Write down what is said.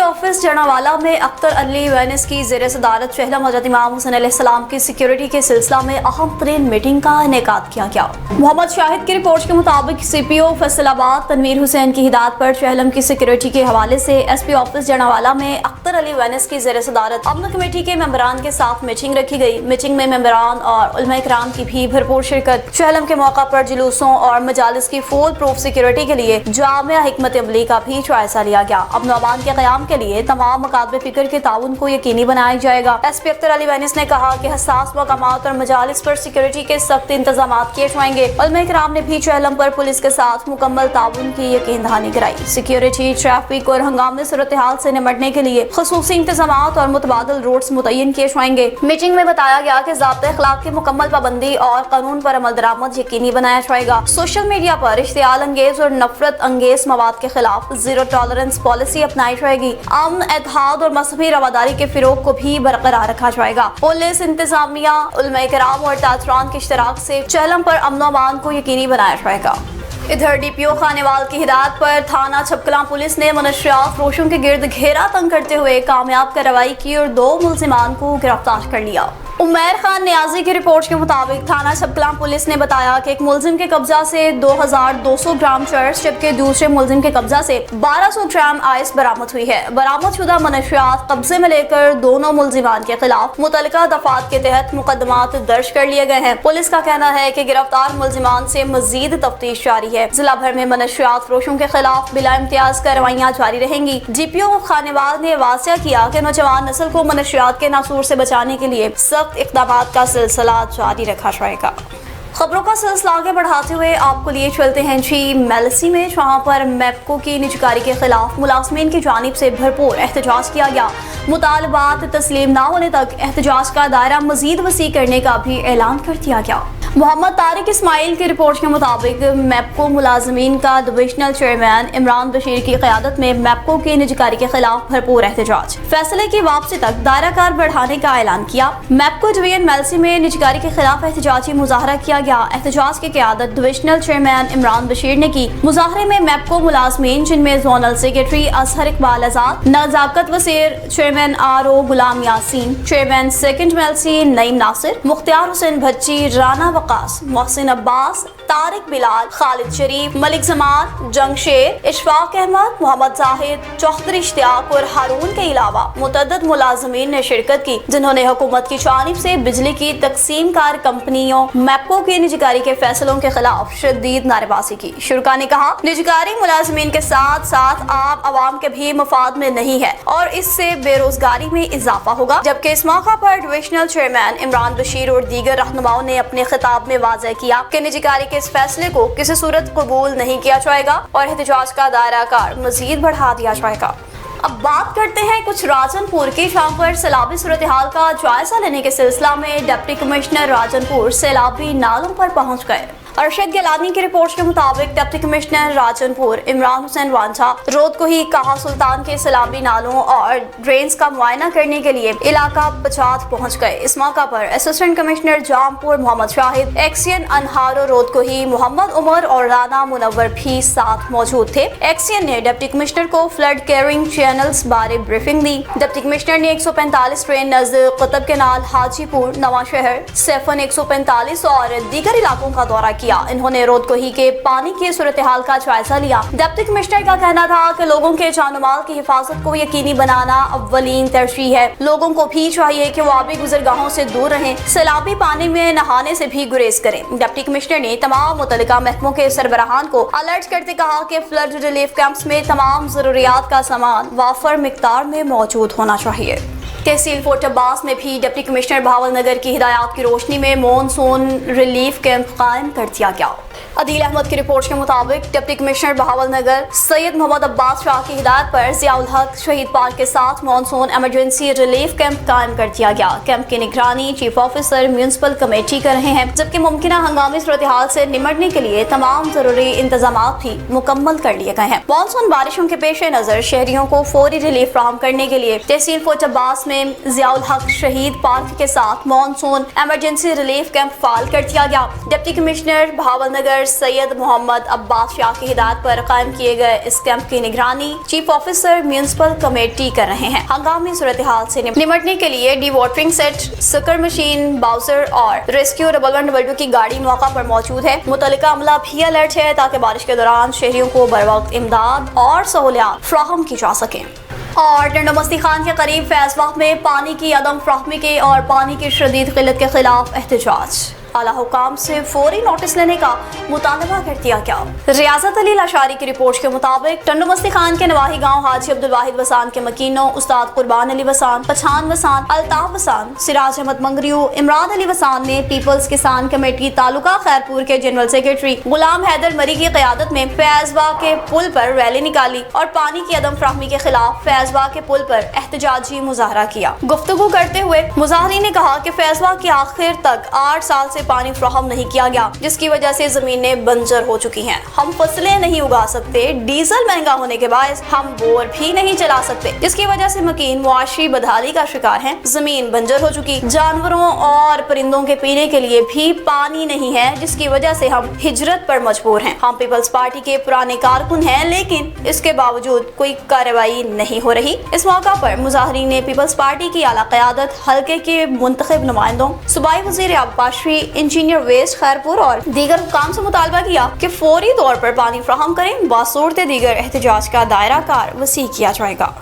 Office जनावाला में Akhtar Ali Venice की ज़ेर सदारत चहलम हज़रत इमाम हुसैन अलैहिस्सलाम की सिक्योरिटी के सिलसिला में अहम तरीन मीटिंग का इनेकाद किया गया। मोहम्मद शाहिद की रिपोर्ट के मुताबिक CPO फैसलाबाद तनवीर हुसैन की हिदायत पर चहलम की सिक्योरिटी के हवाले से SP ऑफिस जनावाला में अख्तर अली वैनिस की ज़ेर सदारत अमन कमेटी के मेंबरान के साथ मीटिंग रखी गई। मीटिंग में मेंबरान और उलमा इकराम की भी भरपूर शिरकत। चहलम के मौका पर जुलूसों और मजालिस की फुल प्रूफ सिक्योरिटी के लिए जामिया हिकमत अमली का भी जायजा लिया गया। अमन अमान के क़याम के लिए तमाम मकातबे फिक्र के ताउन को यकीनी बनाया जाएगा। SP अख्तर अली वैनिस ने कहा कि हसास मकामात और मजालिस पर सिक्योरिटी के सख्त इंतजाम किए जाएंगे। उलमा इकराम ने भी चहलम पर पुलिस के साथ मुकम्मल ताउन की यकीन दहानी कराई। सिक्योरिटी, ट्रैफिक और हंगामी सूरत हाल से निपटने के लिए खसूसी इंतजाम और मुतबादिल रूट्स मुतय्यन किए जाएंगे। मीटिंग में बताया गया कि ज़ाब्ते अखलाक की मुकम्मल पाबंदी और कानून पर अमल दरामद यकीनी बनाया जाएगा। सोशल मीडिया पर इश्तियाल अंगेज और नफरत अंगेज मवाद के खिलाफ जीरो टॉलरेंस पॉलिसी अपनाई जाएगी। अमन, इत्तेहाद और मजहबी रवादारी के फिरोग को भी बरकरार रखा जाएगा। पुलिस, इंतजामिया, उलमा इकराम और ताजरान के इश्तराक से चहलम पर अमन अमान को यकीनी बनाया जाएगा। इधर DPO खानेवाल की हिदायत पर थाना छपकलां पुलिस ने मनशियात फरोशों के गिर्द घेरा तंग करते हुए कामयाब कार्रवाई की और 2 मुल्जिमान को गिरफ्तार कर लिया। उमैर खान नियाजी की रिपोर्ट के मुताबिक थाना छपकलां पुलिस ने बताया कि एक मुल्जिम के कब्जा से 2200 ग्राम चरस जबकि दूसरे मुल्जिम के कब्जा से 1200 ग्राम आइस बरामद हुई है। बरामद शुदा मनशियात कब्जे में लेकर दोनों मुल्जिमान के खिलाफ मुतल्लिका दफात के तहत मुकदमात दर्ज कर लिए गए हैं। पुलिस का कहना है कि गिरफ्तार मुल्जिमान से मजीद तफ्तीश जारी है। जिला भर में मनशियात फरोशों के खिलाफ बिला इम्तियाज कार्रवाइयां जारी रहेंगी। DPO खानेवाल ने वासिया किया कि नौजवान नस्ल को मनशियात के नासूर से बचाने के लिए इक़दामात का सिलसिला जारी रखा जाएगा। खबरों का सिलसिला आगे बढ़ाते हुए आपको लिए चलते हैं जी मेलसी में, जहाँ पर मैपको की निजकारी के खिलाफ मुलाजमीन की जानिब से भरपूर एहतजाज किया गया। मुतालबात तस्लीम न होने तक एहतजाज का दायरा मजीद वसी करने का भी ऐलान कर दिया गया। मोहम्मद तारिक इस्माइल की रिपोर्ट के मुताबिक मैपको मुलाजमीन का डिविजनल चेयरमैन इमरान बशीर की क़यादत में मैपको की निजकारी के खिलाफ भरपूर एहतजाज, फैसले की वापसी तक दायरा कार बढ़ाने का ऐलान किया। मैपको डिवीजन मेलसी में निजकारी के खिलाफ एहतजाजी मुजाहरा किया गया। एहतजाज की क़यादत डिविजनल चेयरमैन इमरान बशीर ने की। मुजाहरे में मैपको मुलाजमीन जिनमें जोनल सेक्रेटरी असहर इकबाल आजाद, नजाकत वसीर, चेयरमैन RO गुलाम यासीन, चेयरमैन सेकंड मेलसी नईम नासिर, मुख्तियार हुसैन भच्ची, राना वकास, मोहसिन अब्बास, तारिक बिलाल, खालिद शरीफ, मलिक जमान, जंगशेर, इशफाक अहमद, मोहम्मद जाहिद, चौधरी इश्तियाक और हारून के अलावा मुतअद्दिद मुलाजमीन ने शिरकत की, जिन्होंने हुकूमत की जानिब से बिजली की तकसीम कार कंपनियों मैपको की निजकारी के फैसलों के खिलाफ शदीद नारेबाजी की। शुरका ने कहा, निजकारी मुलाजमीन के साथ साथ आम आवाम के भी मफाद में नहीं है और इससे बेरोजगारी में इजाफा होगा। जबकि इस मौका पर डिविजनल चेयरमैन इमरान बशीर और दीगर रहनुमाओं ने अपने खिताब में वाज़ेह किया कि निजकारी के इस फैसले को किसी सूरत कबूल नहीं किया जाएगा और एहतजाज का दायरा कार मजीद बढ़ा दिया जाएगा। अब बात करते हैं कुछ राजनपुर की, जहाँ पर सैलाबी सूरत हाल का जायजा लेने के सिलसिला में डिप्टी कमिश्नर राजनपुर सैलाबी नालों पर पहुंच गए। अरशद गिलानी की रिपोर्ट के मुताबिक डिप्टी कमिश्नर राजनपुर इमरान हुसैन वांझा रोज को ही काहा सुल्तान के सैलाबी नालों और ड्रेन्स का मुआयना करने के लिए इलाका पचात पहुंच गए। इस मौका पर असिस्टेंट कमिश्नर जामपुर मोहम्मद शाहिद, एक्सियन अनहारो रोद को ही मोहम्मद उमर और राना मुनव्वर भी साथ मौजूद थे। एक्सियन ने डिप्टी कमिश्नर को फ्लड कैरिंग चैनल्स बारे ब्रीफिंग दी। डिप्टी कमिश्नर ने 145 ट्रेन नजदीक कुतुब केनाल, हाजीपुर, नवा शहर, सेफन 145 और दीगर इलाकों का दौरा किया। इन्होंने रोदकोही के पानी की सूरत हाल का जायजा लिया। डिप्टी कमिश्नर का कहना था कि लोगों के जान माल की हिफाजत को यकीनी बनाना अव्वलीन तरजीह है। लोगों को भी चाहिए कि वो आबी गुजरगाहों से दूर रहें, सैलाबी पानी में नहाने से भी गुरेज करें। डिप्टी कमिश्नर ने तमाम मुतल्लिका महकमों के सरबराहान को अलर्ट करते कहा कि फ्लड रिलीफ कैंप्स में तमाम जरूरियात का सामान वाफर मिकदार में मौजूद होना चाहिए। तहसील फोर्ट अब्बास में भी डिप्टी कमिश्नर बहावल नगर की हिदायत की रोशनी में मॉनसून रिलीफ कैंप कायम कर दिया गया। अदील अहमद की रिपोर्ट के मुताबिक डिप्टी कमिश्नर बहावल नगर सैयद मोहम्मद अब्बास शाह की हिदायत पर ज़ियाउल हक शहीद पार्क के साथ मॉनसून इमरजेंसी रिलीफ कैंप कायम कर दिया गया। कैंप की निगरानी चीफ ऑफिसर म्यूनसिपल कमेटी कर रहे हैं, जबकि मुमकिना हंगामी सूरत हाल से निमटने के लिए तमाम जरूरी इंतजाम भी मुकम्मल कर लिए गए हैं। मॉनसून बारिशों के पेश नजर शहरियों को फौरी रिलीफ फराहम करने के लिए तहसील फोर्ट अब्बास में ज़ियाउल हक शहीद पार्क के साथ मॉनसून इमरजेंसी रिलीफ कैंप फाल कर दिया गया। डिप्टी कमिश्नर बहावल नगर सैयद मोहम्मद अब्बास शाह की हिदायत पर कायम किए गए इस कैंप की निगरानी चीफ ऑफिसर म्यूनिसिपल कमेटी कर रहे हैं। हंगामी सूरत हाल से निपटने के लिए D watering set, sucker machine, bowser और रेस्क्यू 1112 की गाड़ी मौका पर मौजूद है। मुतल्लिका अमला भी अलर्ट है ताकि बारिश के दौरान शहरियों को बर वक्त इमदाद और सहूलियात फराहम की जा सकें। और टंडो मस्ती खान के करीब फैजबाग में पानी की अदम फ्राहमी के और पानी की शदीद किल्लत के खिलाफ एहतजाज। आला हुकाम से फौरी नोटिस लेने का मुतालबा कर दिया गया। रियासत अली लाशारी की रिपोर्ट के मुताबिक टंडो मस्ती खान के नवाही गांव हाजी अब्दुल वाहिद वसान के मकीनों उस्ताद कुर्बान अली वसान, पठान वसान, अल्ताफ वसान, सिराज अहमद मंगरियो, इमरान अली वसान ने पीपल्स किसान कमेटी तालुका खैरपुर के जनरल सेक्रेटरी गुलाम हैदर मरी की क़यादत में फैजबाग के पुल पर रैली निकाली और पानी की अदम फ्राहमी के खिलाफ फैजबाग के पुल पर एहतजाजी मुजाहरा किया। गुफ्तगू करते हुए मुजाहरीन ने कहा कि फैजबाग की आखिर तक 8 साल से पानी फ्राहम नहीं किया गया, जिसकी वजह से जमीनें बंजर हो चुकी हैं। हम फसलें नहीं उगा सकते, डीजल महंगा होने के बायस हम बोर भी नहीं चला सकते, जिसकी वजह से मकीन मुआशी बदहाली का शिकार हैं। जमीन बंजर हो चुकी, जानवरों और परिंदों के पीने के लिए भी पानी नहीं है, जिसकी वजह से हम हिजरत पर मजबूर हैं। हम पीपल्स पार्टी के पुराने कारकुन हैं, लेकिन इसके बावजूद कोई कार्रवाई नहीं हो रही। इस मौका पर मुजाहरीन ने पीपल्स पार्टी की आला क़यादत, हल्के के मुंतखब नुमाइंदों, सूबाई वज़ीर आबकाशी, इंजीनियर वेस्ट खैरपुर और दीगर हुकाम से मुतालबा किया कि फौरी तौर पर पानी फ्राहम करें। बासूरत दीगर एहतजाज का दायरा कार वसी किया जाएगा।